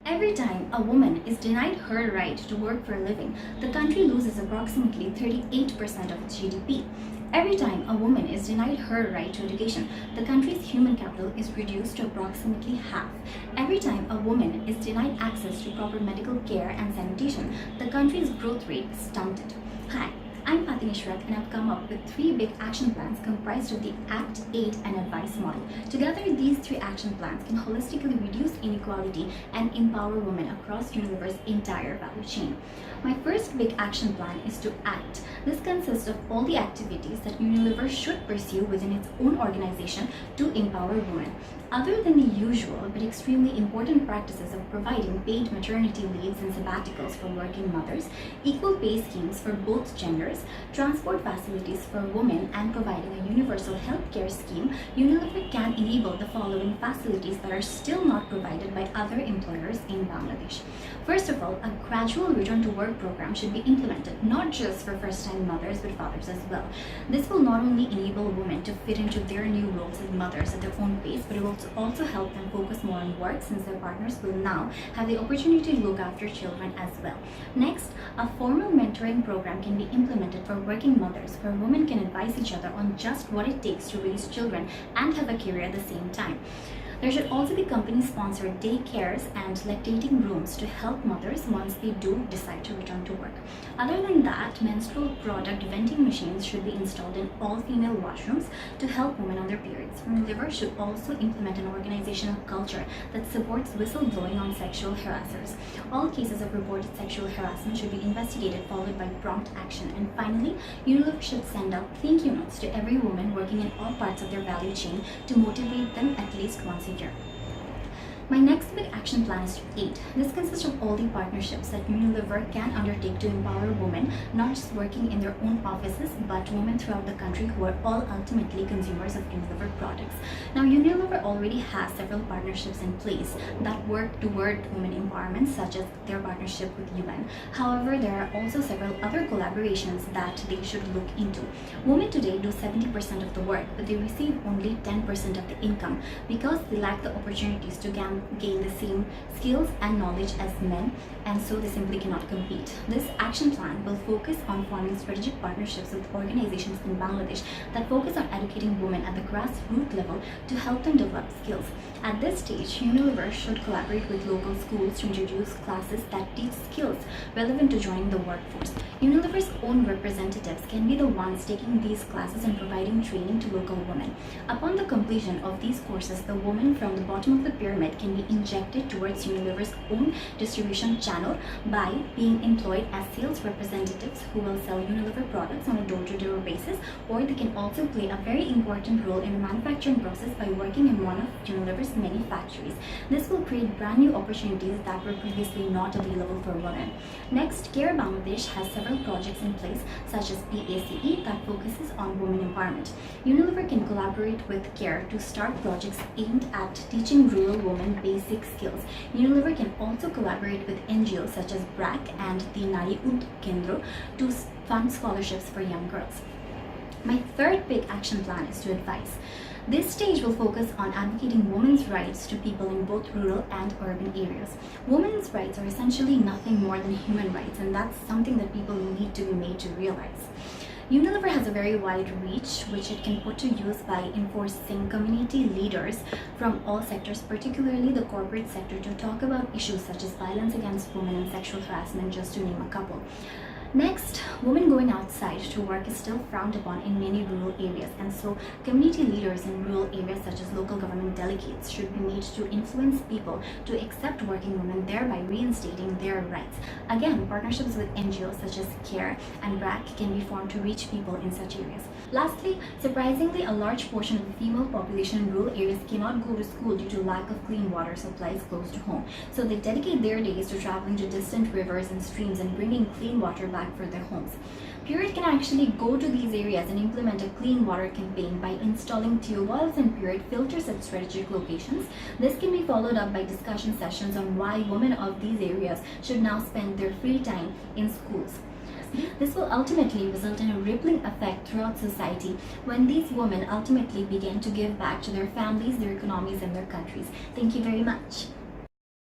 Every time a woman is denied her right to work for a living, the country loses approximately 38% of its GDP. Every time a woman is denied her right to education, the country's human capital is reduced to approximately half. Every time a woman is denied access to proper medical care and sanitation, the country's growth rate is stunted. Hi, I'm Fatin Ishraq, and I've come up with three big action plans comprised of the Act, Aid and Advice model. Together, these three action plans can holistically reduce inequality and empower women across Unilever's entire value chain. My first big action plan is to act. This consists of all the activities that Unilever should pursue within its own organization to empower women. Other than the usual but extremely important practices of providing paid maternity leaves and sabbaticals for working mothers, equal pay schemes for both genders, transport facilities for women, and providing a universal healthcare scheme, Unilever can enable the following facilities that are still not provided by other employers in Bangladesh. First of all, a gradual return to work program should be implemented, not just for first-time mothers but fathers as well. This will not only enable women to fit into their new roles as mothers at their own pace, but it will also help them focus more on work, since their partners will now have the opportunity to look after children as well. Next, a formal mentoring program can be implemented for working mothers, where women can advise each other on just what it takes to raise children and have a career at the same time. There should also be company-sponsored daycares and lactating rooms to help mothers once they do decide to return to work. Other than that, menstrual product vending machines should be installed in all female washrooms to help women on their periods. Unilever should also implement an organizational culture that supports whistleblowing on sexual harassers. All cases of reported sexual harassment should be investigated, followed by prompt action. And finally, Unilever should send out thank you notes to every woman working in all parts of their value chain to motivate them at least once a year. My next big action plan is to aid. This consists of all the partnerships that Unilever can undertake to empower women, not just working in their own offices, but women throughout the country who are all ultimately consumers of Unilever products. Now, Unilever already has several partnerships in place that work toward women empowerment, such as their partnership with UN. However, there are also several other collaborations that they should look into. Women today do 70% of the work, but they receive only 10% of the income because they lack the opportunities to gain the same skills and knowledge as men, and so they simply cannot compete. This action plan will focus on forming strategic partnerships with organizations in Bangladesh that focus on educating women at the grassroots level to help them develop skills. At this stage, Unilever should collaborate with local schools to introduce classes that teach skills relevant to joining the workforce. Unilever's own representatives can be the ones taking these classes and providing training to local women. Upon the completion of these courses, the women from the bottom of the pyramid can be injected towards Unilever's own distribution channel by being employed as sales representatives who will sell Unilever products on a door-to-door basis, or they can also play a very important role in the manufacturing process by working in one of Unilever's many factories. This will create brand new opportunities that were previously not available for women. Next, CARE Bangladesh has several projects in place, such as PACE, that focuses on women empowerment. Unilever can collaborate with CARE to start projects aimed at teaching rural women basic skills. Unilever can also collaborate with NGOs such as BRAC and the Nari Ud Kendro to fund scholarships for young girls. My third big action plan is to advise. This stage will focus on advocating women's rights to people in both rural and urban areas. Women's rights are essentially nothing more than human rights, and that's something that people need to be made to realize. Unilever has a very wide reach, which it can put to use by enforcing community leaders from all sectors, particularly the corporate sector, to talk about issues such as violence against women and sexual harassment, just to name a couple. Next, women going outside to work is still frowned upon in many rural areas, and so community leaders in rural areas such as local government delegates should be made to influence people to accept working women, thereby reinstating their rights. Again, partnerships with NGOs such as CARE and BRAC can be formed to reach people in such areas. Lastly, surprisingly, a large portion of the female population in rural areas cannot go to school due to lack of clean water supplies close to home, so they dedicate their days to traveling to distant rivers and streams and bringing clean water back for their homes. Pureit can actually go to these areas and implement a clean water campaign by installing tube wells and Pureit filters at strategic locations. This can be followed up by discussion sessions on why women of these areas should now spend their free time in schools. This will ultimately result in a rippling effect throughout society when these women ultimately begin to give back to their families, their economies, and their countries. Thank you very much.